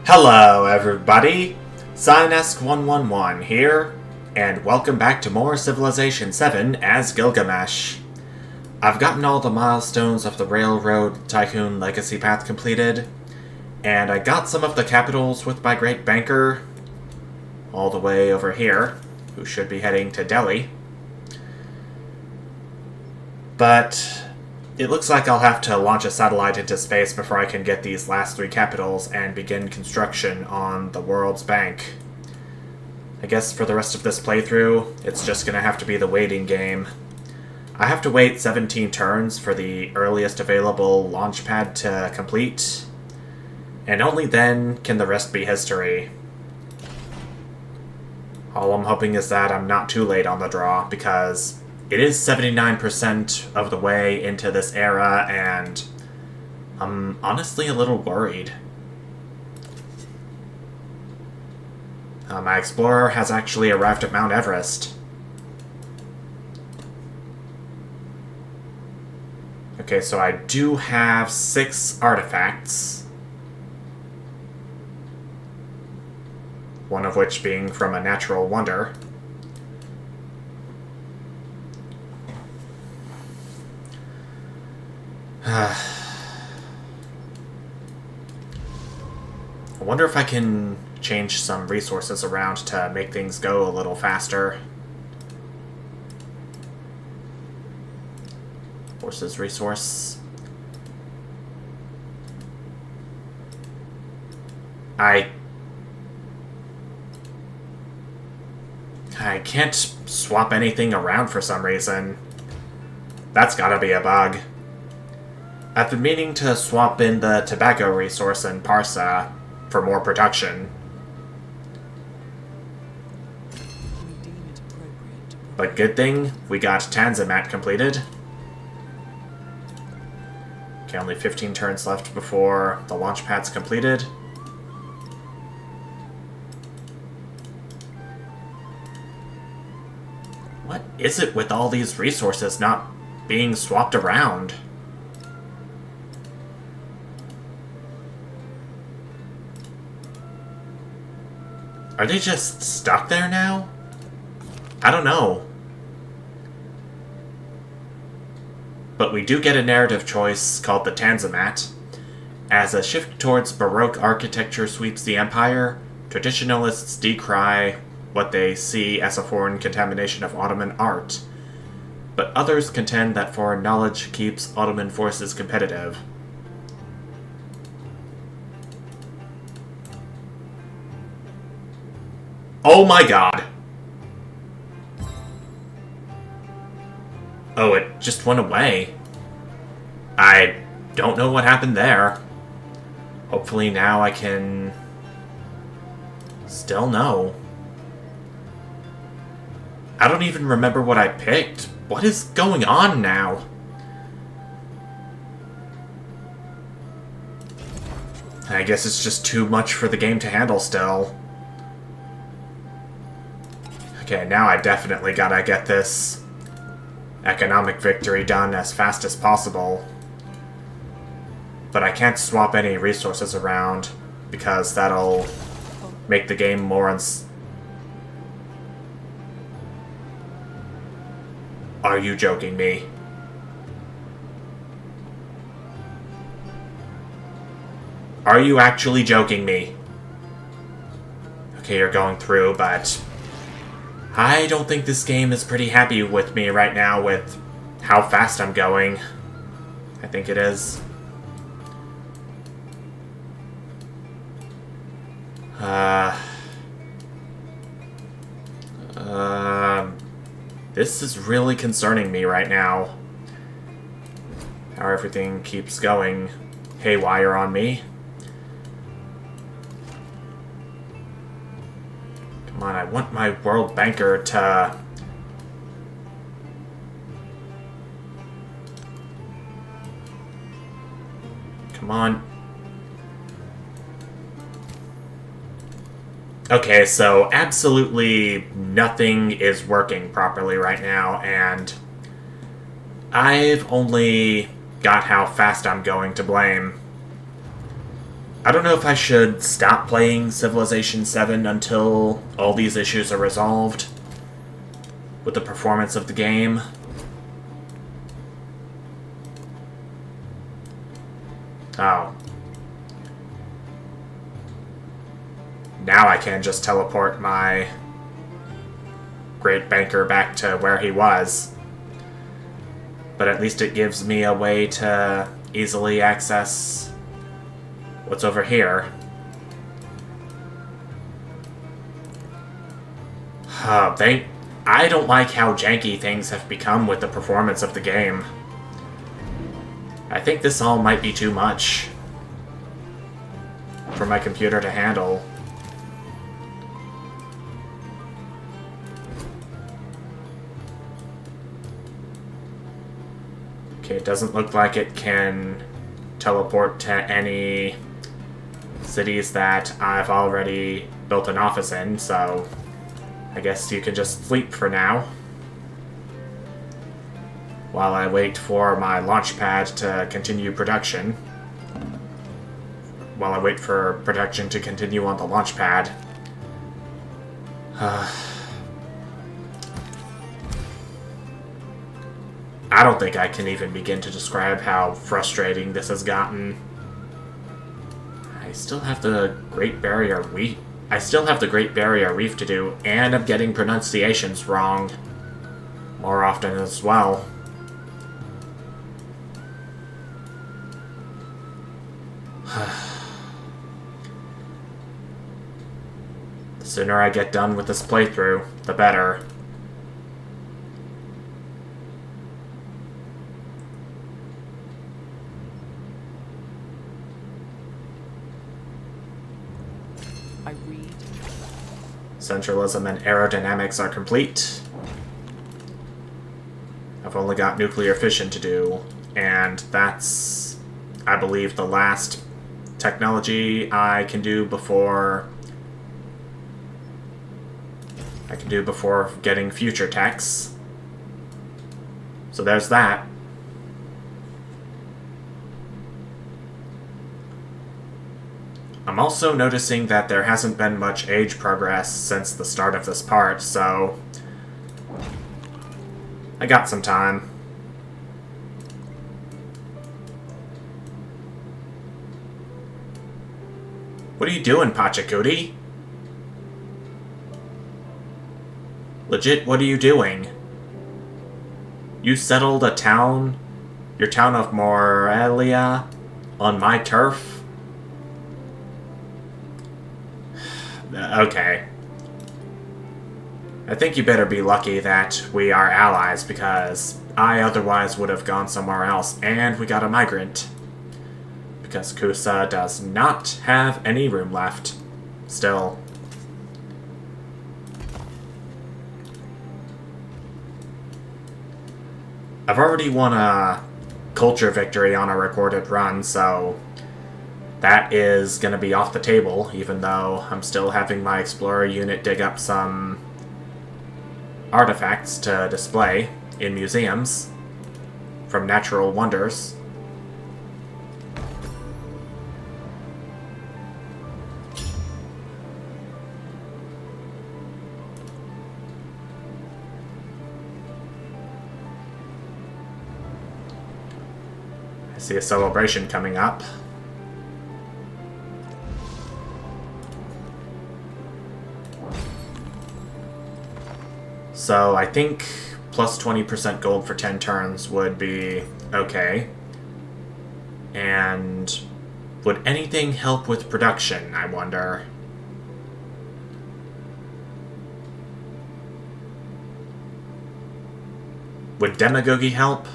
Hello everybody, Synesk111 here, and welcome back to more Civilization VII as Gilgamesh. I've gotten all the milestones of the Railroad Tycoon Legacy Path completed, and I got some of the capitals with my great banker, all the way over here, who should be heading to Delhi. But it looks like I'll have to launch a satellite into space before I can get these last three capitals and begin construction on the world's bank. I guess for the rest of this playthrough, it's just gonna have to be the waiting game. I have to wait 17 turns for the earliest available launch pad to complete, and only then can the rest be history. All I'm hoping is that I'm not too late on the draw, because it is 79% of the way into this era, and I'm honestly a little worried. My explorer has actually arrived at Mount Everest. Okay, so I do have 6 artifacts. One of which being from a natural wonder. I wonder if I can change some resources around to make things go a little faster. Forces resource. I can't swap anything around for some reason. That's gotta be a bug. I've been meaning to swap in the tobacco resource in Parsa for more production. But good thing, we got Tanzimat completed. Okay, only 15 turns left before the launch pad's completed. What is it with all these resources not being swapped around? Are they just stuck there now? I don't know. But we do get a narrative choice called the Tanzimat. As a shift towards Baroque architecture sweeps the empire, traditionalists decry what they see as a foreign contamination of Ottoman art. But others contend that foreign knowledge keeps Ottoman forces competitive. Oh my god! Oh, it just went away. I don't know what happened there. Hopefully now I can still know. I don't even remember what I picked. What is going on now? I guess it's just too much for the game to handle still. Okay, now I definitely gotta get this economic victory done as fast as possible. But I can't swap any resources around, because that'll make the game more Are you joking me? Are you actually joking me? Okay, you're going through, but I don't think this game is pretty happy with me right now with how fast I'm going. I think it is. This is really concerning me right now. How everything keeps going haywire on me. Come on, I want my world banker to... Come on. Okay, so absolutely nothing is working properly right now, and I've only got how fast I'm going to blame. I don't know if I should stop playing Civilization 7 until all these issues are resolved with the performance of the game. Oh. Now I can just teleport my great banker back to where he was. But at least it gives me a way to easily access what's over here. I don't like how janky things have become with the performance of the game. I think this all might be too much for my computer to handle. Okay, it doesn't look like it can teleport to any cities that I've already built an office in, so I guess you can just sleep for now. While I wait for my launch pad to continue production. While I wait for production to continue on the launch pad. I don't think I can even begin to describe how frustrating this has gotten. I still have the Great Barrier Reef. I still have the Great Barrier Reef to do, and I'm getting pronunciations wrong more often as well. The sooner I get done with this playthrough, the better. I read. Centralism and aerodynamics are complete. I've only got nuclear fission to do, and that's, I believe, the last technology I can do before getting future techs. So there's that. I'm also noticing that there hasn't been much age progress since the start of this part, so I got some time. What are you doing, Pachacooty? Legit, what are you doing? You settled a town, your town of Morelia, on my turf? Okay. I think you better be lucky that we are allies, because I otherwise would have gone somewhere else, and we got a migrant. Because Kusa does not have any room left. Still. I've already won a culture victory on a recorded run, so that is going to be off the table, even though I'm still having my Explorer unit dig up some artifacts to display in museums from natural wonders. I see a celebration coming up. So I think plus 20% gold for 10 turns would be okay. And would anything help with production, I wonder? Would demagogy help?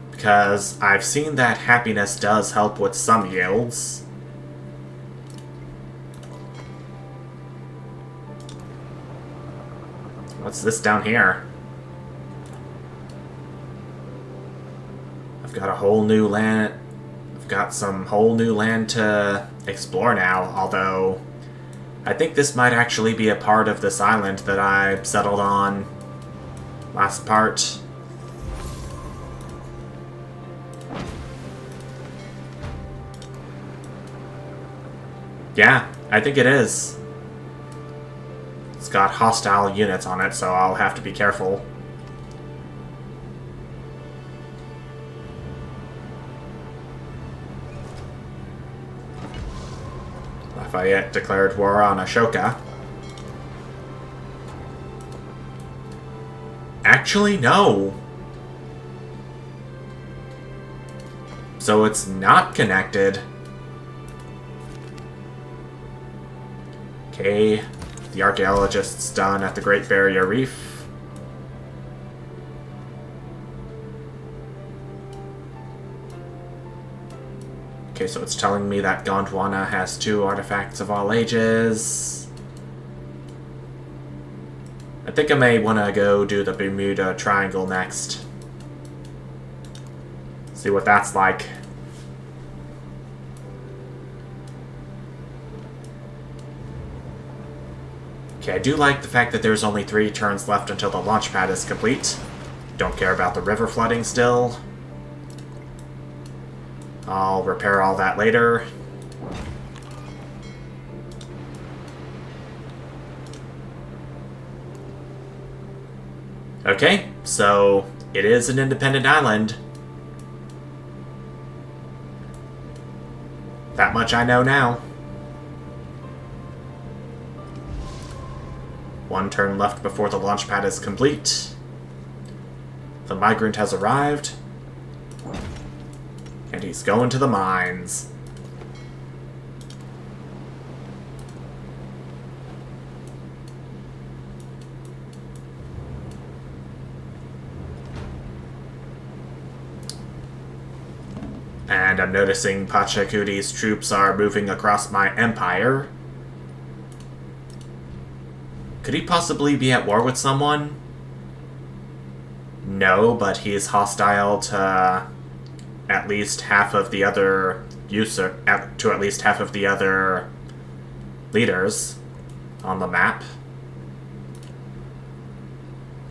Because I've seen that happiness does help with some yields. What's this down here? I've got a whole new land. I've got some whole new land to explore now, although I think this might actually be a part of this island that I settled on last part. Yeah, I think it is. It's got hostile units on it, so I'll have to be careful. Lafayette declared war on Ashoka. Actually, no. So it's not connected. Okay, the archaeologist's done at the Great Barrier Reef. Okay, so it's telling me that Gondwana has 2 artifacts of all ages. I think I may want to go do the Bermuda Triangle next. See what that's like. Okay, I do like the fact that there's only 3 turns left until the launch pad is complete. Don't care about the river flooding still. I'll repair all that later. Okay, so it is an independent island. That much I know now. 1 turn left before the launch pad is complete. The migrant has arrived. And he's going to the mines. And I'm noticing Pachacuti's troops are moving across my empire. Could he possibly be at war with someone? No, but he's hostile to at least half of the other leaders on the map.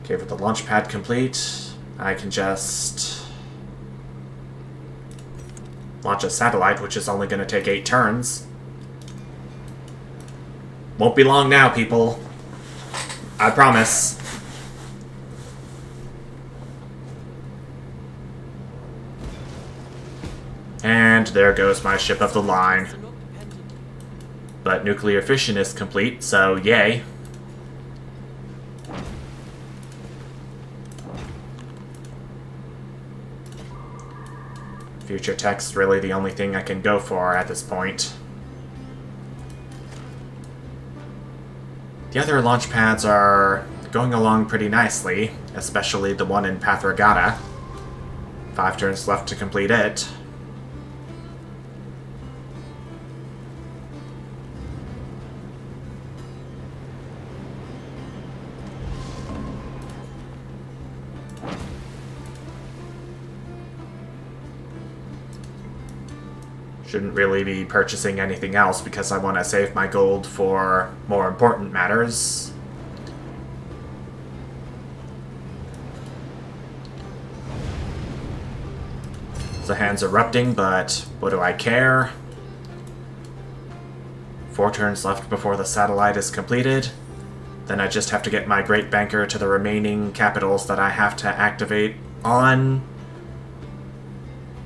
Okay, with the launch pad complete, I can just launch a satellite, which is only going to take 8 turns. Won't be long now, people. I promise. And there goes my ship of the line. But nuclear fission is complete, so yay. Future tech's really the only thing I can go for at this point. The other launch pads are going along pretty nicely, especially the one in Pathragata. 5 turns left to complete it. Shouldn't really be purchasing anything else because I want to save my gold for more important matters. Zahan's erupting, but what do I care? 4 turns left before the satellite is completed. Then I just have to get my Great Banker to the remaining capitals that I have to activate on.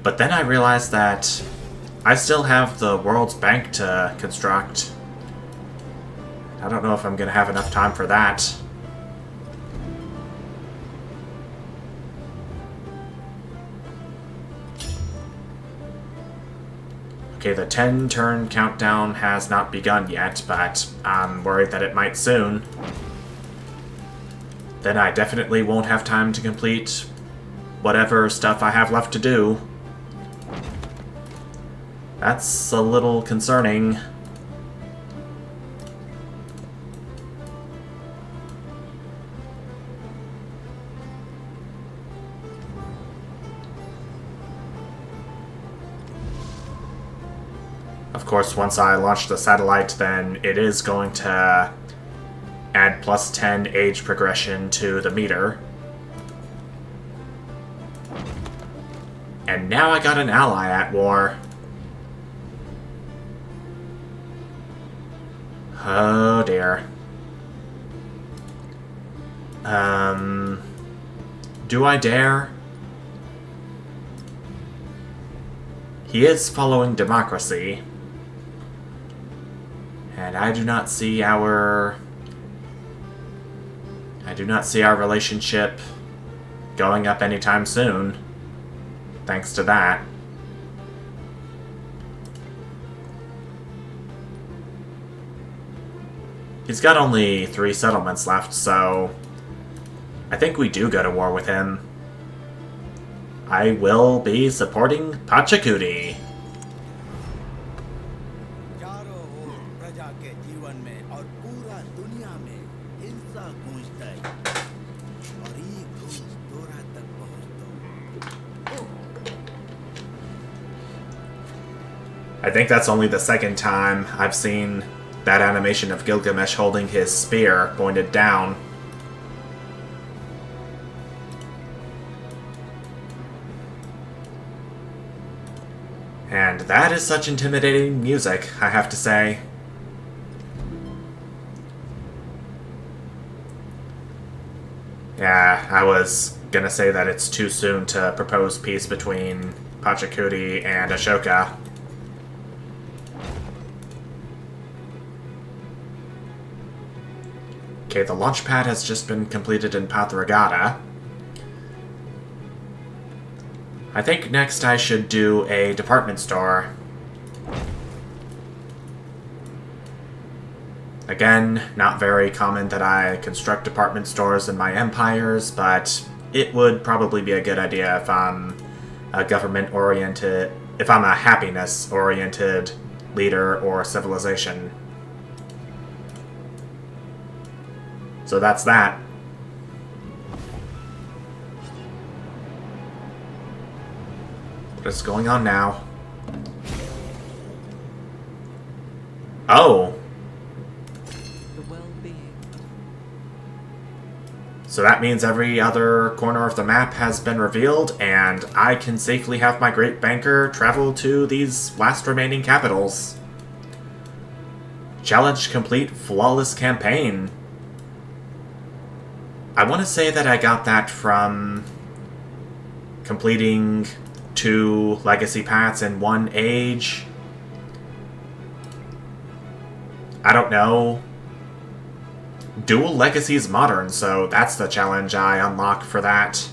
But then I realized that I still have the world's bank to construct. I don't know if I'm going to have enough time for that. Okay, the 10-turn countdown has not begun yet, but I'm worried that it might soon. Then I definitely won't have time to complete whatever stuff I have left to do. That's a little concerning. Of course, once I launch the satellite, then it is going to add plus 10 age progression to the meter. And now I got an ally at war. Oh dear. Do I dare? He is following democracy. And I do not see our relationship going up anytime soon. Thanks to that. He's got only 3 settlements left, so I think we do go to war with him. I will be supporting Pachacuti. I think that's only the second time I've seen that animation of Gilgamesh holding his spear pointed down. And that is such intimidating music, I have to say. Yeah, I was gonna say that it's too soon to propose peace between Pachacuti and Ashoka. Okay, the launch pad has just been completed in Pathragata. I think next I should do a department store. Again, not very common that I construct department stores in my empires, but it would probably be a good idea if I'm a government-oriented, if I'm a happiness-oriented leader or civilization. So that's that. What is going on now? Oh! The well-being. So that means every other corner of the map has been revealed, and I can safely have my great banker travel to these last remaining capitals. Challenge complete, flawless campaign. I want to say that I got that from completing 2 legacy paths in 1 age. I don't know. Dual legacies modern, so that's the challenge I unlock for that.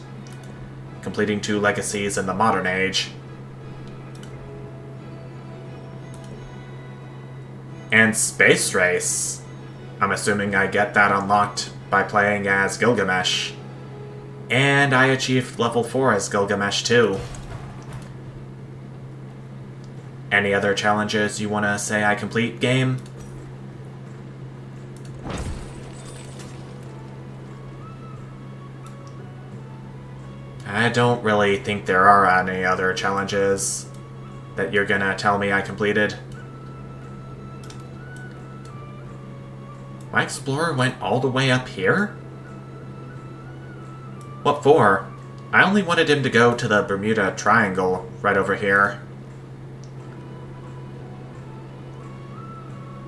Completing 2 legacies in the modern age. And Space Race. I'm assuming I get that unlocked by playing as Gilgamesh. And I achieved level 4 as Gilgamesh too. Any other challenges you want to say I complete, game? I don't really think there are any other challenges that you're gonna tell me I completed. My explorer went all the way up here? What for? I only wanted him to go to the Bermuda Triangle right over here.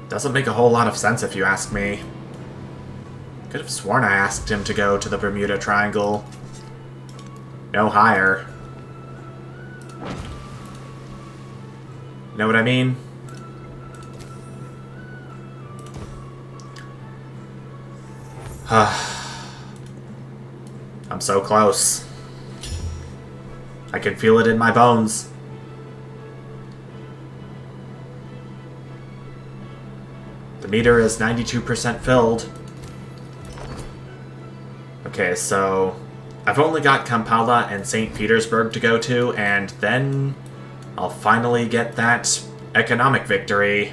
Doesn't make a whole lot of sense if you ask me. Could have sworn I asked him to go to the Bermuda Triangle. No higher. Know what I mean? I'm so close. I can feel it in my bones. The meter is 92% filled. Okay, so I've only got Kampala and St. Petersburg to go to, and then I'll finally get that economic victory.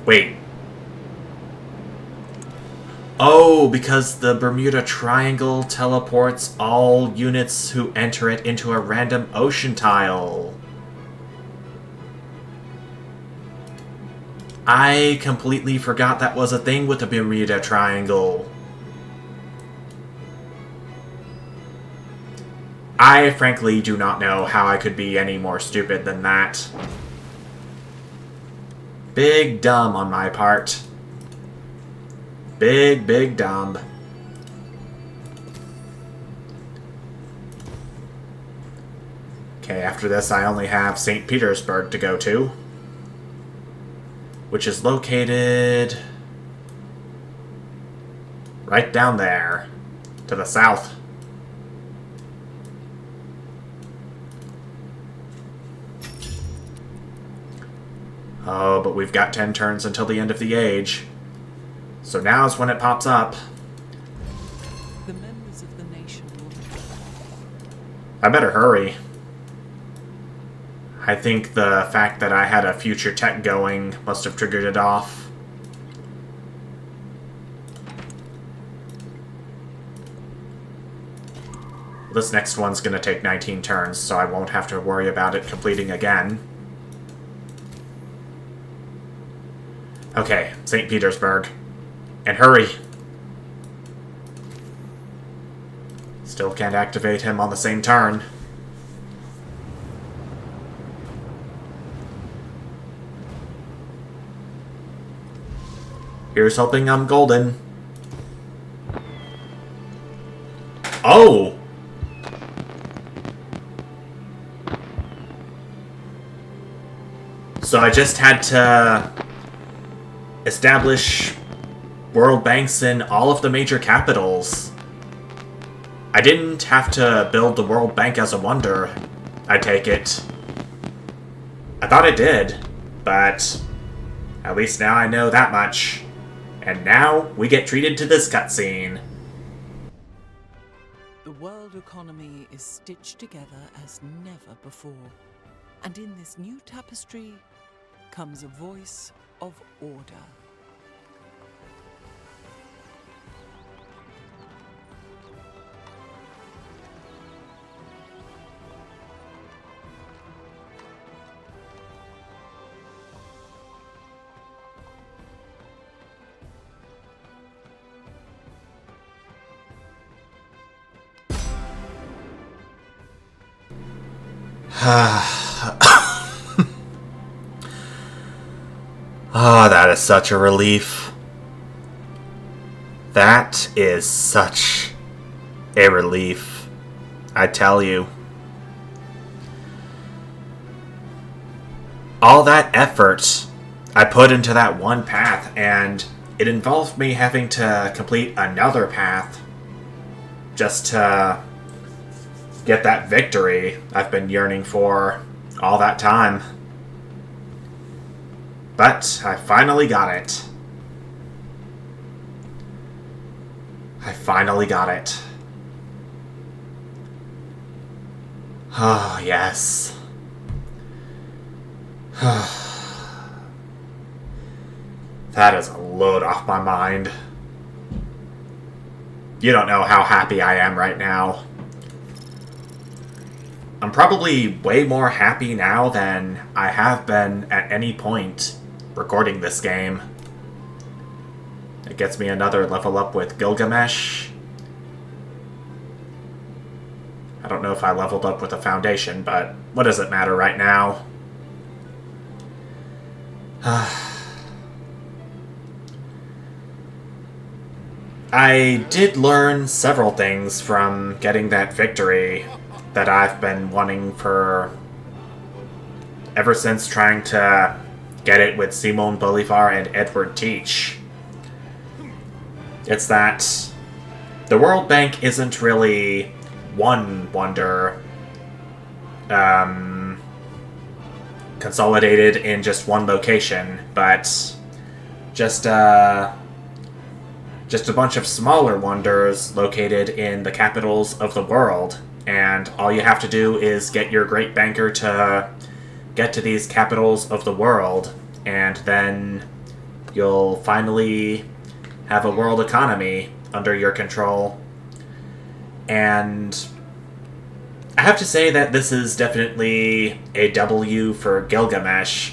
Wait. Oh, because the Bermuda Triangle teleports all units who enter it into a random ocean tile. I completely forgot that was a thing with the Bermuda Triangle. I frankly do not know how I could be any more stupid than that. Big dumb on my part. Big, big dumb. Okay, after this I only have St. Petersburg to go to, which is located right down there, to the south. Oh, but we've got 10 turns until the end of the age. So now's when it pops up. The members of the nation will... I better hurry. I think the fact that I had a future tech going must have triggered it off. This next one's going to take 19 turns, so I won't have to worry about it completing again. Okay, St. Petersburg. And hurry! Still can't activate him on the same turn. Here's hoping I'm golden. Oh! So I just had to establish world banks in all of the major capitals. I didn't have to build the World Bank as a wonder, I take it. I thought I did, but at least now I know that much. And now we get treated to this cutscene. The world economy is stitched together as never before. And in this new tapestry comes a voice of order. Oh, that is such a relief. That is such a relief, I tell you. All that effort I put into that one path, and it involved me having to complete another path just to get that victory I've been yearning for all that time. But I finally got it. I finally got it. Oh, yes. That is a load off my mind. You don't know how happy I am right now. I'm probably way more happy now than I have been at any point recording this game. It gets me another level up with Gilgamesh. I don't know if I leveled up with the Foundation, but what does it matter right now? I did learn several things from getting that victory that I've been wanting for ever since trying to get it with Simon Bolivar and Edward Teach. It's that the World Bank isn't really one wonder consolidated in just one location, but just a bunch of smaller wonders located in the capitals of the world. And all you have to do is get your great banker to get to these capitals of the world, and then you'll finally have a world economy under your control. And I have to say that this is definitely a W for Gilgamesh,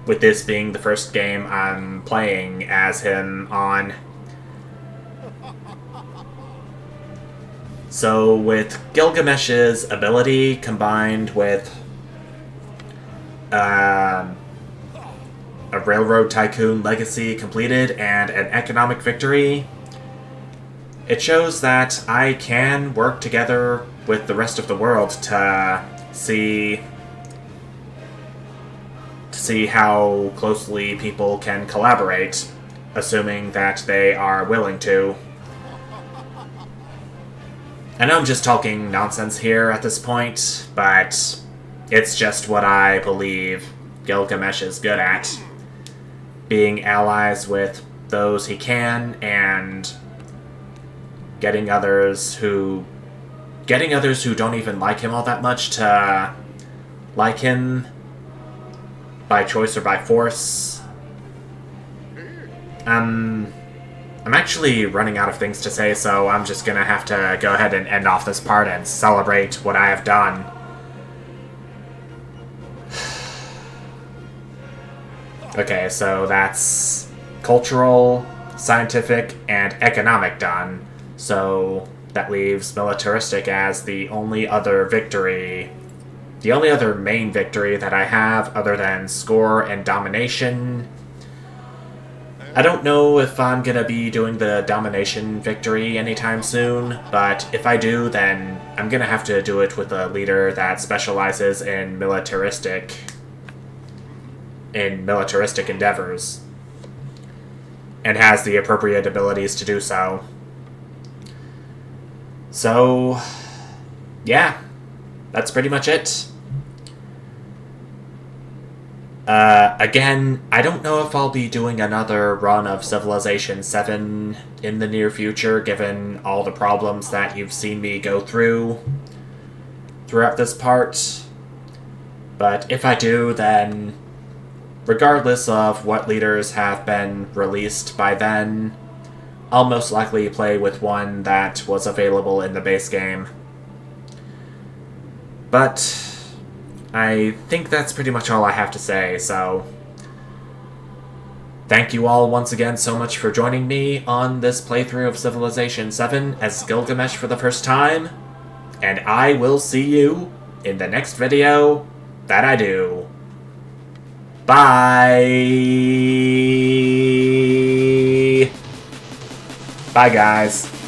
with this being the first game I'm playing as him on. So with Gilgamesh's ability combined with a railroad tycoon legacy completed and an economic victory, it shows that I can work together with the rest of the world to see how closely people can collaborate, assuming that they are willing to. I know I'm just talking nonsense here at this point, but it's just what I believe Gilgamesh is good at. Being allies with those he can, and getting others who don't even like him all that much to like him by choice or by force. I'm actually running out of things to say, so I'm just gonna have to go ahead and end off this part and celebrate what I have done. Okay, so that's cultural, scientific, and economic done. So that leaves militaristic as the only other victory. The only other main victory that I have, other than score and domination. I don't know if I'm gonna be doing the domination victory anytime soon, but if I do, then I'm gonna have to do it with a leader that specializes in militaristic endeavors and has the appropriate abilities to do so. So, yeah, that's pretty much it. Again, I don't know if I'll be doing another run of Civilization VII in the near future, given all the problems that you've seen me go throughout this part. But if I do, then regardless of what leaders have been released by then, I'll most likely play with one that was available in the base game. But I think that's pretty much all I have to say, so thank you all once again so much for joining me on this playthrough of Civilization VII as Gilgamesh for the first time, and I will see you in the next video that I do. Bye! Bye, guys.